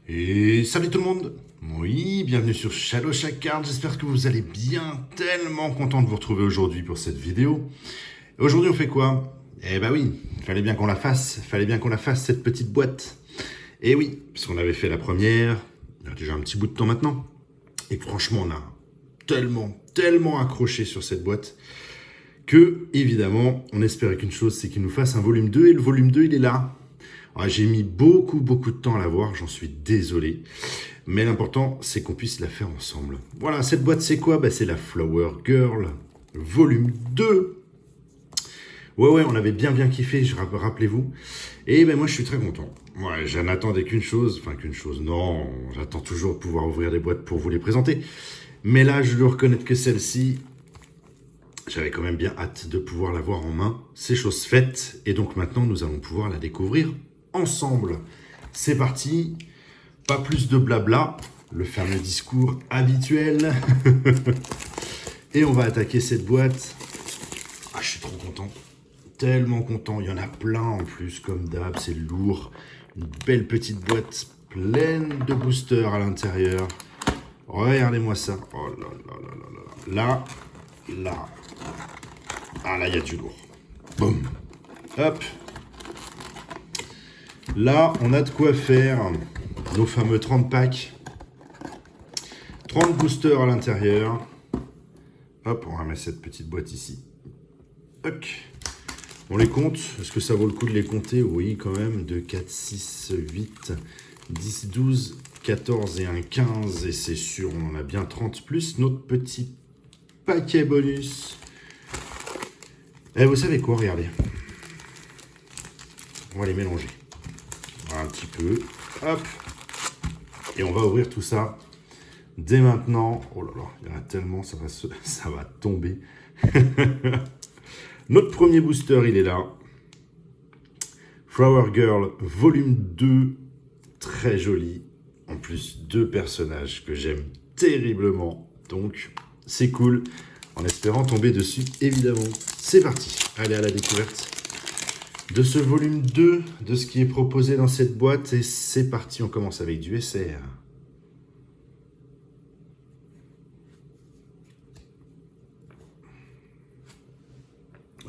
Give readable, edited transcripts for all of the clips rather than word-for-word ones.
Et salut tout le monde. Oui, bienvenue sur Shadow Shacard, j'espère que vous allez bien, tellement content de vous retrouver aujourd'hui pour cette vidéo. Aujourd'hui on fait quoi? Eh bah oui, fallait bien qu'on la fasse, cette petite boîte. Et oui, puisqu'on avait fait la première, il y a déjà un petit bout de temps maintenant, et franchement on a tellement accroché sur cette boîte, que évidemment on espérait qu'une chose, c'est qu'il nous fasse un volume 2, et le volume 2 il est là. J'ai mis beaucoup de temps à l'avoir, j'en suis désolé. Mais l'important, c'est qu'on puisse la faire ensemble. Voilà, cette boîte, c'est quoi? C'est la Flower Girl, volume 2. Ouais, on avait bien kiffé, rappelez-vous. Et moi, je suis très content. Ouais, je n'attendais qu'une chose, non, j'attends toujours de pouvoir ouvrir des boîtes pour vous les présenter. Mais là, je dois reconnaître que celle-ci, j'avais quand même bien hâte de pouvoir la voir en main. C'est chose faite, et donc maintenant, nous allons pouvoir la découvrir ensemble. C'est parti. Pas plus de blabla, le fameux discours habituel. Et on va attaquer cette boîte. Je suis trop content. Tellement content. Il y en a plein en plus, comme d'hab, c'est lourd. Une belle petite boîte pleine de boosters à l'intérieur. Regardez-moi ça. Oh là là. Là. Ah là, il y a du lourd. Boum. Hop. Là, on a de quoi faire nos fameux 30 packs. 30 boosters à l'intérieur. Hop, on va mettre cette petite boîte ici. Hop. On les compte. Est-ce que ça vaut le coup de les compter? Oui, quand même. 2, 4, 6, 8, 10, 12, 14 et un 15. Et c'est sûr, on en a bien 30 plus notre petit paquet bonus. Et vous savez quoi? Regardez. On va les mélanger. Un petit peu. Hop. Et on va ouvrir tout ça dès maintenant. Oh là là, il y en a tellement, ça va tomber. Notre premier booster, il est là. Flower Girl, volume 2. Très joli. En plus, 2 personnages que j'aime terriblement. Donc, c'est cool. En espérant tomber dessus, évidemment. C'est parti. Allez à la découverte de ce volume 2, de ce qui est proposé dans cette boîte. Et c'est parti, on commence avec du SR.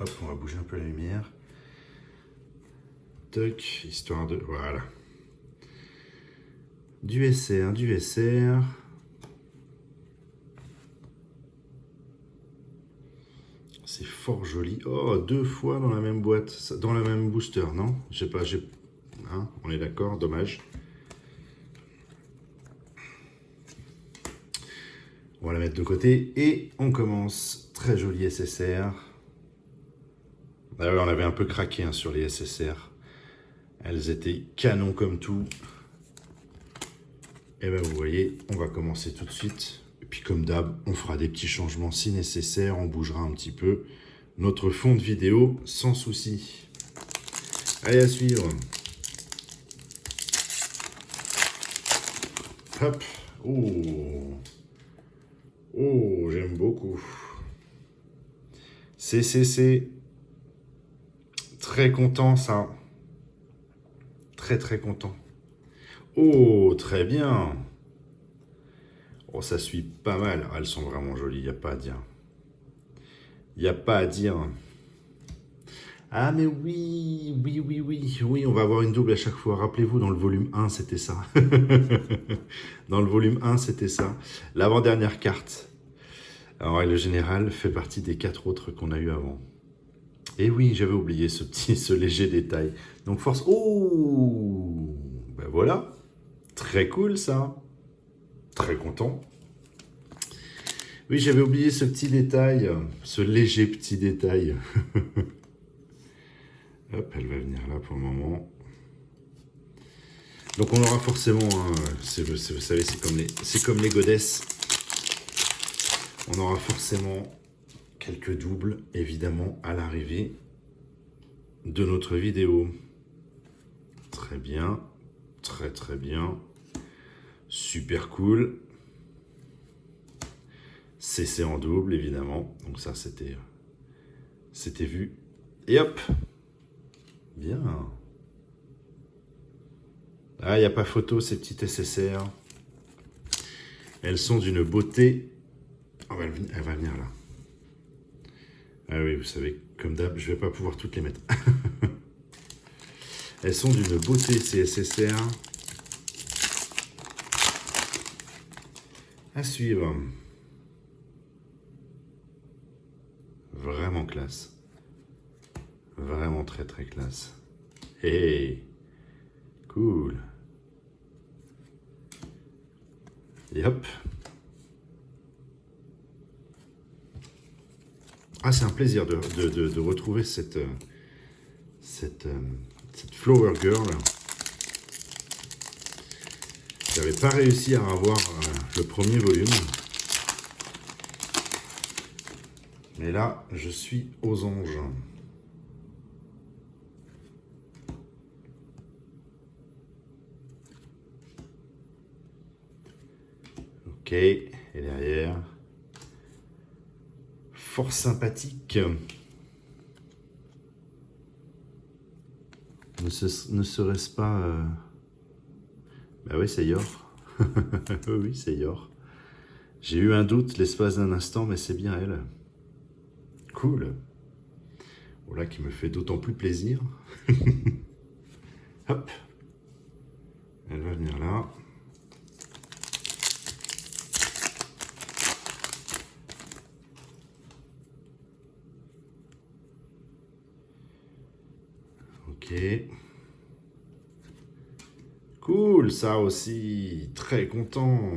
Hop, on va bouger un peu la lumière. Toc, histoire de... Voilà. Du SR. C'est fort joli. Oh, 2 fois dans la même boîte, dans la même booster, non? Je sais pas, hein, on est d'accord, dommage. On va la mettre de côté et on commence. Très joli SSR. D'ailleurs, on avait un peu craqué sur les SSR. Elles étaient canon comme tout. Et vous voyez, on va commencer tout de suite. Et puis comme d'hab, on fera des petits changements si nécessaire. On bougera un petit peu notre fond de vidéo sans souci. Allez, à suivre. Hop. Oh, j'aime beaucoup. C'est très content, ça. Très content. Oh, très bien. Oh, ça suit pas mal. Elles sont vraiment jolies, il n'y a pas à dire. Ah, mais oui, on va avoir une double à chaque fois. Rappelez-vous, dans le volume 1, c'était ça. Dans le volume 1, c'était ça. L'avant-dernière carte, en règle générale, fait partie des 4 autres qu'on a eu avant. Et oui, j'avais oublié ce léger détail. Donc force... Oh, voilà. Très cool, ça. Très content. Oui, j'avais oublié ce petit détail, ce léger petit détail. Hop, elle va venir là pour le moment. Donc on aura forcément, vous savez, c'est comme les godesses. On aura forcément quelques doubles, évidemment, à l'arrivée de notre vidéo. Très bien, très bien. Super cool. CC en double, évidemment. Donc ça, c'était vu. Et hop. Bien. Ah, il n'y a pas photo, ces petites SSR. Elles sont d'une beauté. Oh, elle va venir là. Ah oui, vous savez, comme d'hab, je ne vais pas pouvoir toutes les mettre. Elles sont d'une beauté, ces SSR. À suivre. Vraiment classe. Vraiment très très classe. Hey, cool. Et hop. Ah, c'est un plaisir de retrouver cette Flower Girl. J'avais pas réussi à avoir le premier volume. Mais là, je suis aux anges. Ok, et derrière, fort sympathique. Ne serait-ce pas... Bah oui, c'est Yor. Oui, c'est Yor. J'ai eu un doute l'espace d'un instant, mais c'est bien elle. Cool. Voilà qui me fait d'autant plus plaisir. Hop. Elle va venir là. Ok. Cool, ça aussi. Très content.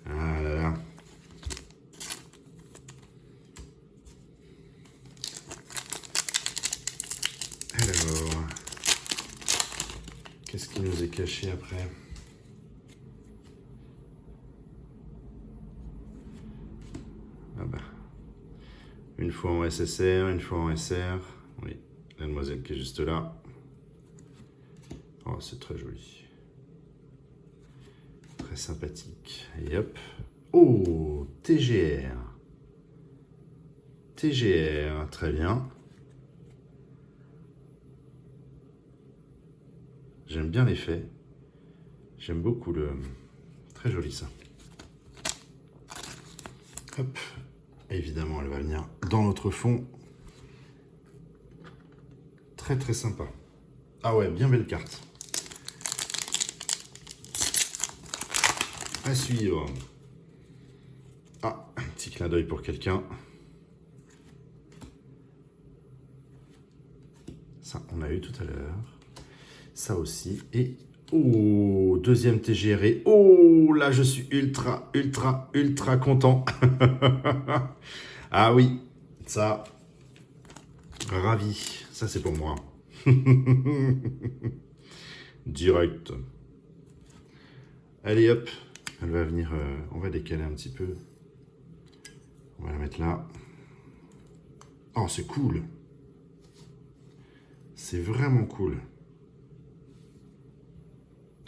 Ah là là. Alors, qu'est-ce qui nous est caché après? Ah bah. Une fois en SSR, une fois en SR. Oui, la demoiselle qui est juste là. Oh, c'est très joli. Très sympathique. Et hop. Oh, TGR. TGR, très bien. J'aime bien l'effet. J'aime beaucoup le... Très joli ça. Hop. Évidemment, elle va venir dans notre fond. Très très sympa. Ah ouais, bien belle carte. À suivre. Ah, un petit clin d'œil pour quelqu'un. Ça, on a eu tout à l'heure. Ça aussi. Et... Oh, deuxième TGR. Et oh, là, je suis ultra, ultra, ultra content. Ah oui, ça... Ravi. Ça, c'est pour moi. Direct. Allez, hop. Elle va venir... on va décaler un petit peu. On va la mettre là. Oh, c'est cool. C'est vraiment cool.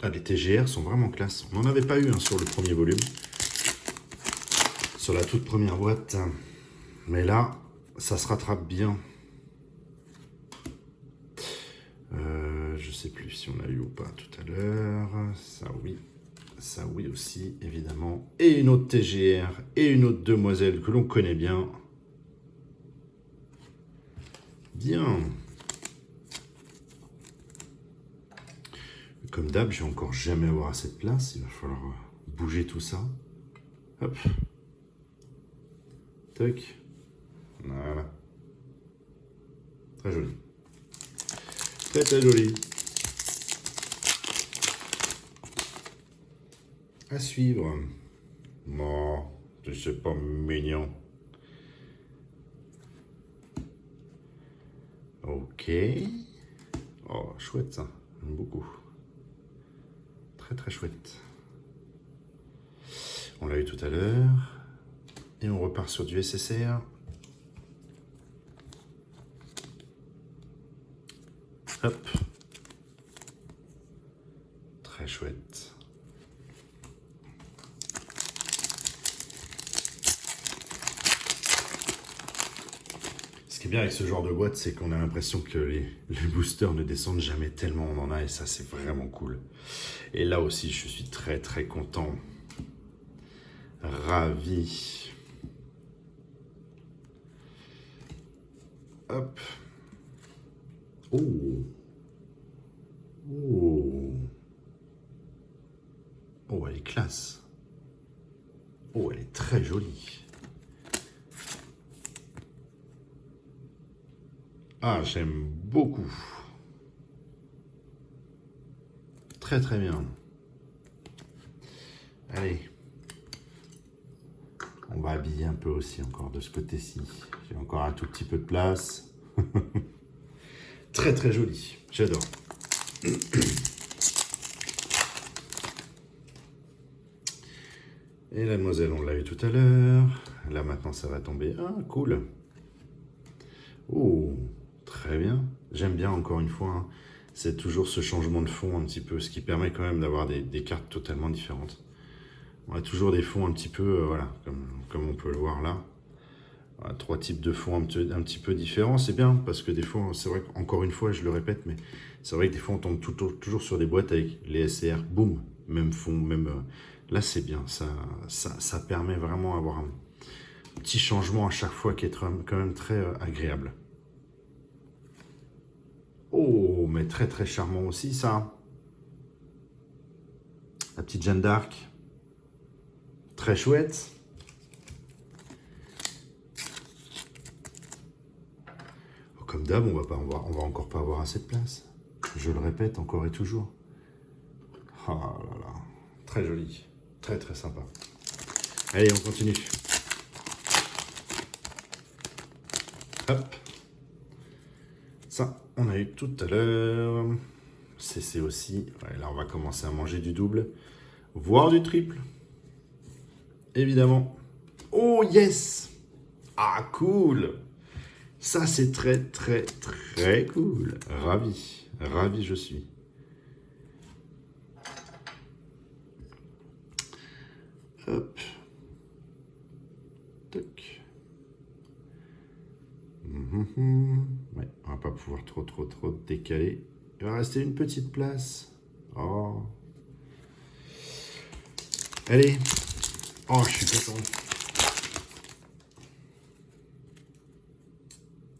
Ah, les TGR sont vraiment classe. On n'en avait pas eu sur le premier volume. Sur la toute première boîte. Mais là, ça se rattrape bien. Je sais plus si on a eu ou pas tout à l'heure. Ça oui. Ça oui aussi, évidemment. Et une autre TGR. Et une autre demoiselle que l'on connaît bien. Bien. Comme d'hab, je vais encore jamais avoir assez de place. Il va falloir bouger tout ça. Hop. Tac. Voilà. Très joli. Très très joli. À suivre. Bon, c'est pas mignon. Ok. Oh, chouette ça. J'aime beaucoup. Très très chouette. On l'a eu tout à l'heure. Et on repart sur du SSR. Hop. Très chouette. Ce qui est bien avec ce genre de boîte, c'est qu'on a l'impression que les boosters ne descendent jamais tellement on en a, et ça, c'est vraiment cool. Et là aussi, je suis très très content. Ravi. Hop. Oh. Oh. Oh, elle est classe. Oh, elle est très jolie. Ah, j'aime beaucoup. Très très bien. Allez. On va habiller un peu aussi encore de ce côté-ci. J'ai encore un tout petit peu de place. Très très joli. J'adore. Et la demoiselle, on l'a eu tout à l'heure. Là maintenant, ça va tomber. Ah, cool. Oh, très bien. J'aime bien encore une fois. Hein. C'est toujours ce changement de fond un petit peu, ce qui permet quand même d'avoir des cartes totalement différentes. On a toujours des fonds un petit peu, voilà, comme on peut le voir là. Voilà, 3 types de fonds un petit peu différents. C'est bien parce que des fois, c'est vrai qu'encore une fois, je le répète, mais c'est vrai que des fois, on tombe toujours sur des boîtes avec les SCR. Boum, même fond, même... là, c'est bien. Ça permet vraiment d'avoir un petit changement à chaque fois qui est quand même très agréable. Oh, mais très très charmant aussi, ça. La petite Jeanne d'Arc. Très chouette. Comme d'hab, on va encore pas avoir assez de place. Je le répète encore et toujours. Oh là là. Très joli. Très très sympa. Allez, on continue. Hop. Ça, on a eu tout à l'heure. CC aussi. Ouais, là, on va commencer à manger du double. Voire du triple. Évidemment. Oh, yes! Ah, cool! Ça, c'est très, très, très cool. Ravi. Ravi, je suis. Hop. Toc. Ouais, on va pas pouvoir trop décaler. Il va rester une petite place. Oh. Allez. Oh, je suis content.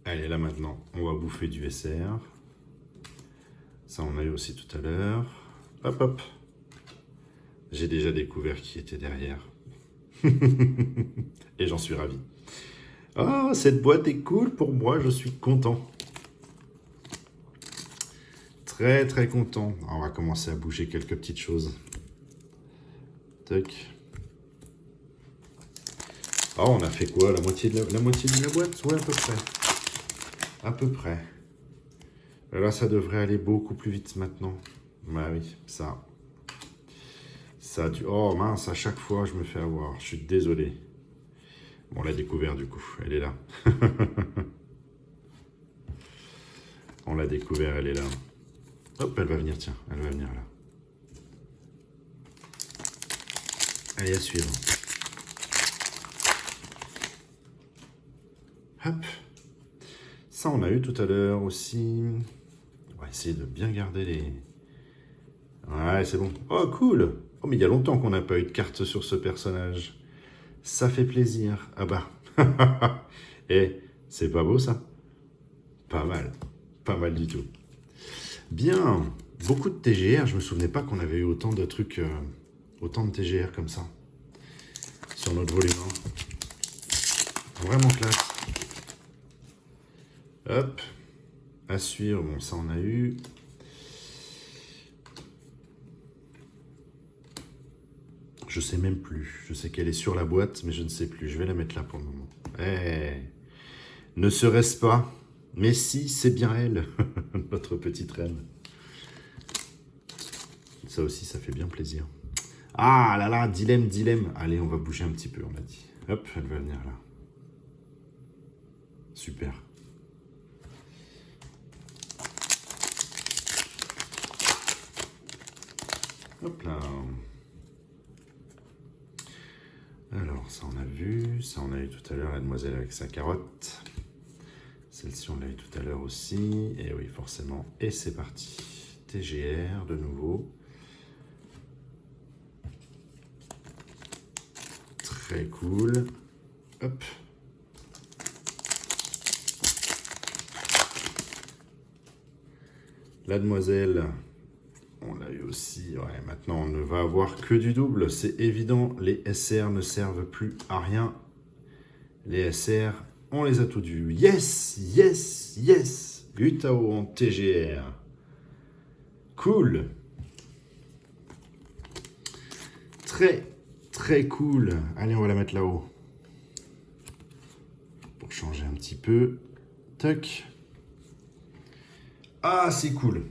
Allez, là maintenant, on va bouffer du SR. Ça, on a eu aussi tout à l'heure. Hop, hop. J'ai déjà découvert qui était derrière. Et j'en suis ravi. Ah, cette boîte est cool pour moi, je suis content. Très, très content. On va commencer à bouger quelques petites choses. Tac. Oh, on a fait quoi? La moitié de la boîte? Ouais, à peu près. À peu près. Là, ça devrait aller beaucoup plus vite maintenant. Bah oui, ça. Oh mince, à chaque fois, je me fais avoir. Je suis désolé. Bon, on l'a découvert du coup. Elle est là. On l'a découvert, elle est là. Hop, elle va venir, tiens. Elle va venir là. Allez, à suivre. Hop. Ça, on a eu tout à l'heure aussi. On va essayer de bien garder les... Ouais, c'est bon. Oh, cool. Oh, mais il y a longtemps qu'on n'a pas eu de carte sur ce personnage. Ça fait plaisir. Ah bah. Eh, c'est pas beau, ça? Pas mal. Pas mal du tout. Bien. Beaucoup de TGR. Je me souvenais pas qu'on avait eu autant de trucs... autant de TGR comme ça. Sur notre volume 1. Vraiment classe. Hop. À suivre. Bon, ça, on a eu... Je sais même plus. Je sais qu'elle est sur la boîte, mais je ne sais plus. Je vais la mettre là pour le moment. Eh, ne serait-ce pas? Mais si, c'est bien elle, notre petite reine. Ça aussi, ça fait bien plaisir. Ah là là, dilemme. Allez, on va bouger un petit peu, on a dit. Hop, elle va venir là. Super. Hop là. Alors, ça on a vu. Ça on a eu tout à l'heure, la demoiselle avec sa carotte. Celle-ci, on l'a eu tout à l'heure aussi. Et oui, forcément. Et c'est parti. TGR de nouveau. Très cool. Hop. La demoiselle, on l'a eu aussi. Ouais, maintenant, on ne va avoir que du double. C'est évident, les SR ne servent plus à rien. Les SR, on les a tous vus. Yes, yes, yes. Gutao en TGR. Cool. Très, très cool. Allez, on va la mettre là-haut. Pour changer un petit peu. Toc. Ah, c'est cool.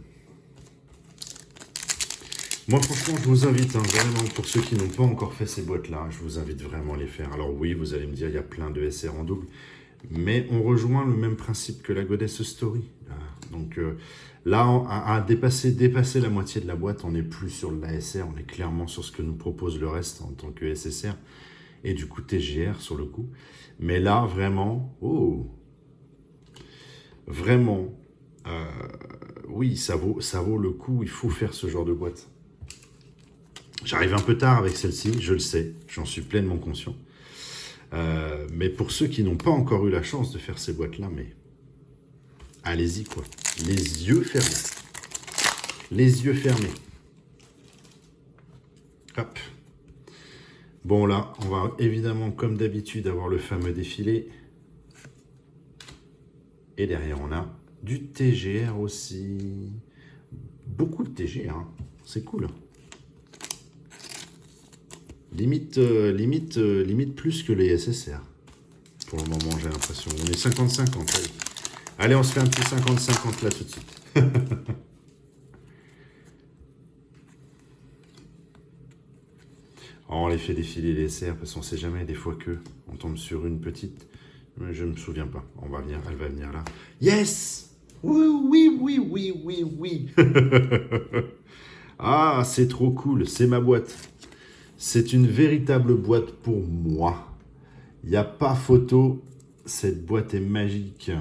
Moi, franchement, je vous invite, vraiment, pour ceux qui n'ont pas encore fait ces boîtes-là, je vous invite vraiment à les faire. Alors oui, vous allez me dire, il y a plein de SR en double, mais on rejoint le même principe que la Goddess Story. Donc là, à dépasser la moitié de la boîte, on n'est plus sur l'ASR, on est clairement sur ce que nous propose le reste en tant que SSR, et du coup TGR sur le coup. Mais là, vraiment, vraiment, oui, ça vaut le coup, il faut faire ce genre de boîte. J'arrive un peu tard avec celle-ci, je le sais, j'en suis pleinement conscient. Mais pour ceux qui n'ont pas encore eu la chance de faire ces boîtes-là, mais allez-y quoi. Les yeux fermés. Les yeux fermés. Hop. Bon là, on va évidemment, comme d'habitude, avoir le fameux défilé. Et derrière, on a du TGR aussi. Beaucoup de TGR, hein. C'est cool. Limite plus que les SSR. Pour le moment, j'ai l'impression. On est 50-50. Allez, on se fait un petit 50-50 là tout de suite. On les fait défiler les SR parce qu'on ne sait jamais, des fois que on tombe sur une petite. Mais je ne me souviens pas. Elle va venir là. Yes! Oui. Ah, c'est trop cool. C'est ma boîte. C'est une véritable boîte pour moi. Il n'y a pas photo. Cette boîte est magique.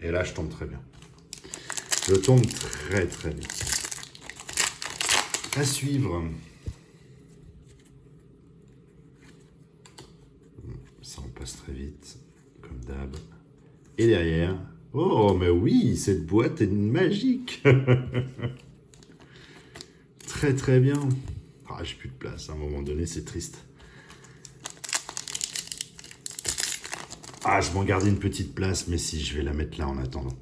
Et là, je tombe très bien. Je tombe très très bien. À suivre. Ça, on passe très vite, comme d'hab. Et derrière... Oh, mais oui, cette boîte est magique. Très très bien. Ah, j'ai plus de place. À un moment donné, c'est triste. Ah, je m'en gardais une petite place, mais si, je vais la mettre là en attendant.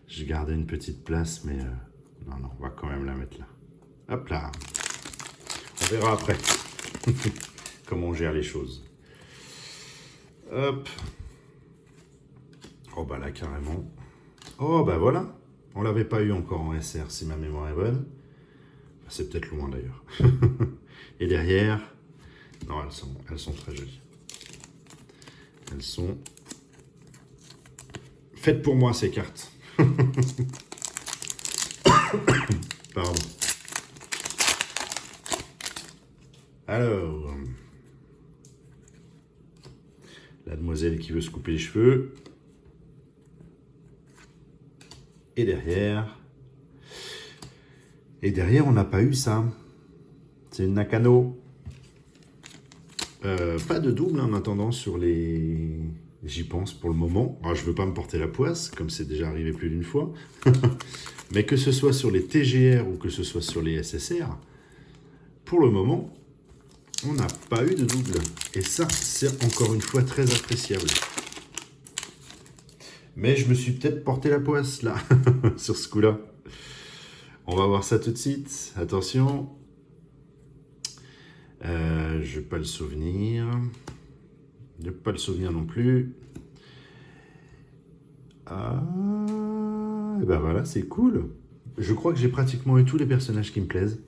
Je gardais une petite place, mais... non, on va quand même la mettre là. Hop là. On verra après comment on gère les choses. Hop. Oh, bah là, carrément. Oh, bah voilà. On l'avait pas eu encore en SR, si ma mémoire est bonne. C'est peut-être loin, d'ailleurs. Et derrière... Non, elles sont très jolies. Elles sont faites pour moi, ces cartes. Pardon. Alors, la demoiselle qui veut se couper les cheveux. Et derrière, on n'a pas eu ça. C'est une Nakano. Pas de double en attendant sur les... J'y pense pour le moment. Alors, je ne veux pas me porter la poisse, comme c'est déjà arrivé plus d'une fois. Mais que ce soit sur les TGR ou que ce soit sur les SSR, pour le moment, on n'a pas eu de double. Et ça, c'est encore une fois très appréciable. Mais je me suis peut-être porté la poisse, là, sur ce coup-là. On va voir ça tout de suite. Attention. Je n'ai pas le souvenir. Je n'ai pas le souvenir non plus. Ah, et ben voilà, c'est cool. Je crois que j'ai pratiquement eu tous les personnages qui me plaisent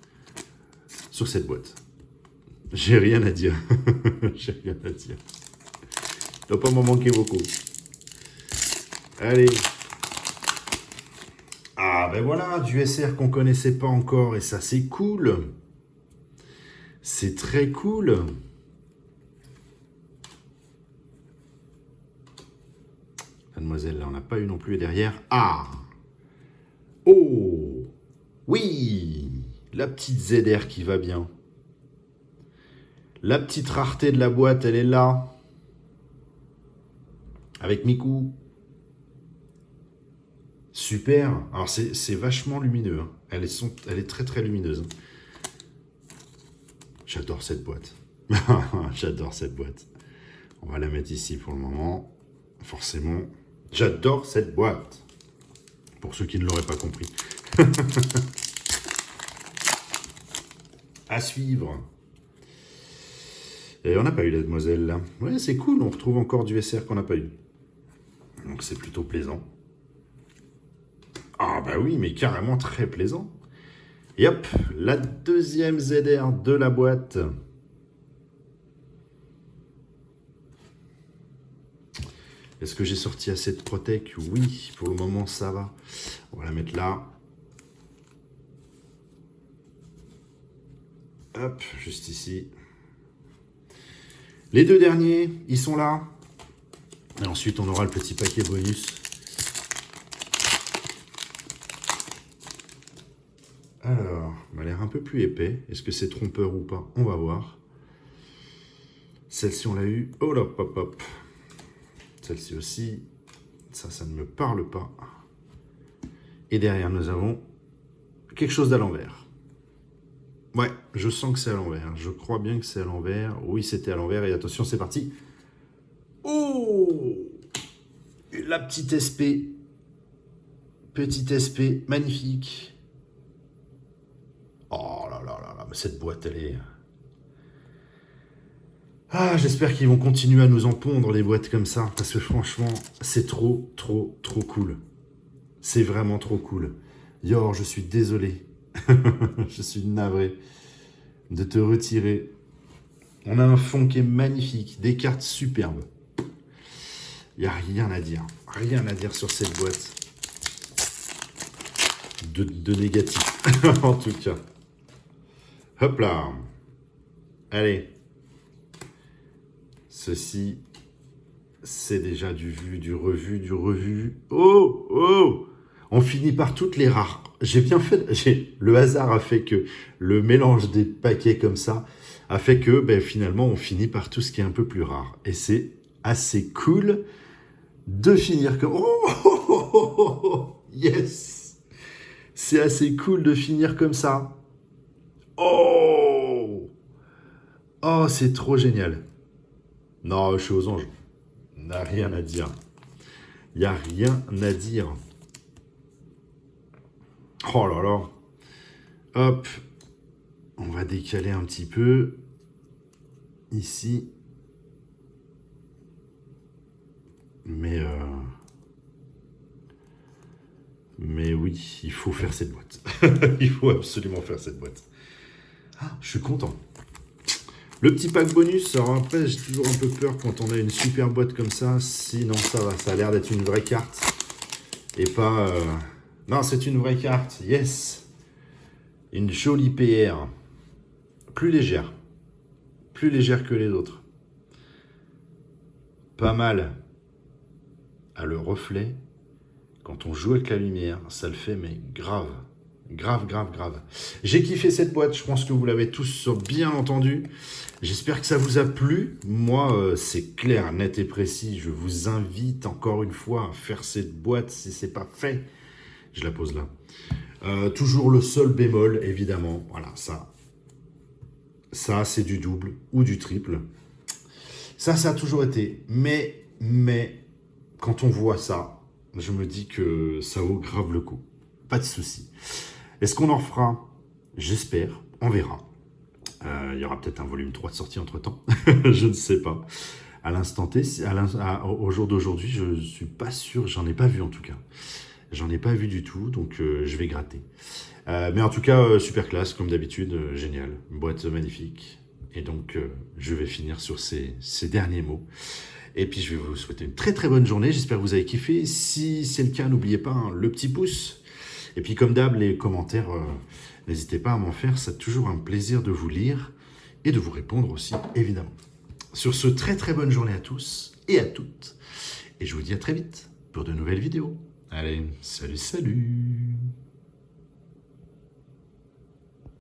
sur cette boîte. J'ai rien à dire. J'ai rien à dire. Il ne doit pas m'en manquer beaucoup. Allez. Ah ben voilà, du SR qu'on connaissait pas encore. Et ça, c'est cool. C'est très cool. Mademoiselle, là, on n'a pas eu non plus. Et derrière, ah! Oh! Oui! La petite ZR qui va bien. La petite rareté de la boîte, elle est là. Avec Miku. Super. Alors, c'est vachement lumineux. Hein. Elle est très, très lumineuse. J'adore cette boîte. J'adore cette boîte. On va la mettre ici pour le moment. Forcément, j'adore cette boîte. Pour ceux qui ne l'auraient pas compris. À suivre. Et on n'a pas eu la demoiselle là. Ouais, c'est cool, on retrouve encore du SR qu'on n'a pas eu. Donc c'est plutôt plaisant. Ah bah oui, mais carrément très plaisant. Et hop, la deuxième ZR de la boîte. Est-ce que j'ai sorti assez de Protec? Oui, pour le moment ça va. On va la mettre là. Hop, juste ici. Les deux derniers, ils sont là. Et ensuite, on aura le petit paquet bonus. Alors, il m'a l'air un peu plus épais. Est-ce que c'est trompeur ou pas? On va voir. Celle-ci, on l'a eu. Oh là, hop, hop. Celle-ci aussi. Ça ne me parle pas. Et derrière, nous avons quelque chose d'à l'envers. Ouais, je sens que c'est à l'envers. Je crois bien que c'est à l'envers. Oui, c'était à l'envers. Et attention, c'est parti. Oh! La petite SP. Petite SP, magnifique. Oh là là là là, mais cette boîte, elle est... Ah, j'espère qu'ils vont continuer à nous en pondre, les boîtes comme ça. Parce que franchement, c'est trop, trop, trop cool. C'est vraiment trop cool. Yor, je suis désolé. Je suis navré de te retirer. On a un fond qui est magnifique, des cartes superbes. Il n'y a rien à dire. Rien à dire sur cette boîte. De négatif, en tout cas. Hop là. Allez. Ceci, c'est déjà du vu, du revu, du revu. Oh, oh! On finit par toutes les rares. J'ai bien fait, le hasard a fait que le mélange des paquets comme ça a fait que ben, finalement on finit par tout ce qui est un peu plus rare. Et c'est assez cool de finir comme... Oh, oh, oh, oh, oh, yes! C'est assez cool de finir comme ça. Oh! Oh, c'est trop génial. Non, je suis aux anges. Il n'y a rien à dire. Il n'y a rien à dire. Oh là là. Hop. On va décaler un petit peu. Ici. Mais oui, il faut faire cette boîte. Il faut absolument faire cette boîte. Ah, je suis content. Le petit pack bonus, alors après, j'ai toujours un peu peur quand on a une super boîte comme ça. Sinon, ça va, ça a l'air d'être une vraie carte. Et pas... Non, c'est une vraie carte, yes. Une jolie PR. Plus légère. Plus légère que les autres. Pas mal. À le reflet. Quand on joue avec la lumière, ça le fait, mais grave. Grave, grave, grave. J'ai kiffé cette boîte, je pense que vous l'avez tous bien entendu. J'espère que ça vous a plu. Moi, c'est clair, net et précis. Je vous invite encore une fois à faire cette boîte si ce n'est pas fait. Je la pose là. Toujours le seul bémol, évidemment. Voilà, ça. Ça, c'est du double ou du triple. Ça a toujours été. Mais, quand on voit ça, je me dis que ça vaut grave le coup. Pas de souci. Est-ce qu'on en refera? J'espère. On verra. Il y aura peut-être un volume 3 de sortie entre-temps. Je ne sais pas. À l'instant T, au jour d'aujourd'hui, je ne suis pas sûr. J'en ai pas vu en tout cas. J'en ai pas vu du tout, donc je vais gratter. Mais en tout cas, super classe, comme d'habitude. Génial. Une boîte magnifique. Et donc, je vais finir sur ces derniers mots. Et puis, je vais vous souhaiter une très très bonne journée. J'espère que vous avez kiffé. Si c'est le cas, n'oubliez pas hein, le petit pouce. Et puis, comme d'hab, les commentaires, n'hésitez pas à m'en faire. C'est toujours un plaisir de vous lire et de vous répondre aussi, évidemment. Sur ce, très très bonne journée à tous et à toutes. Et je vous dis à très vite. pour de nouvelles vidéos. Allez, salut salut!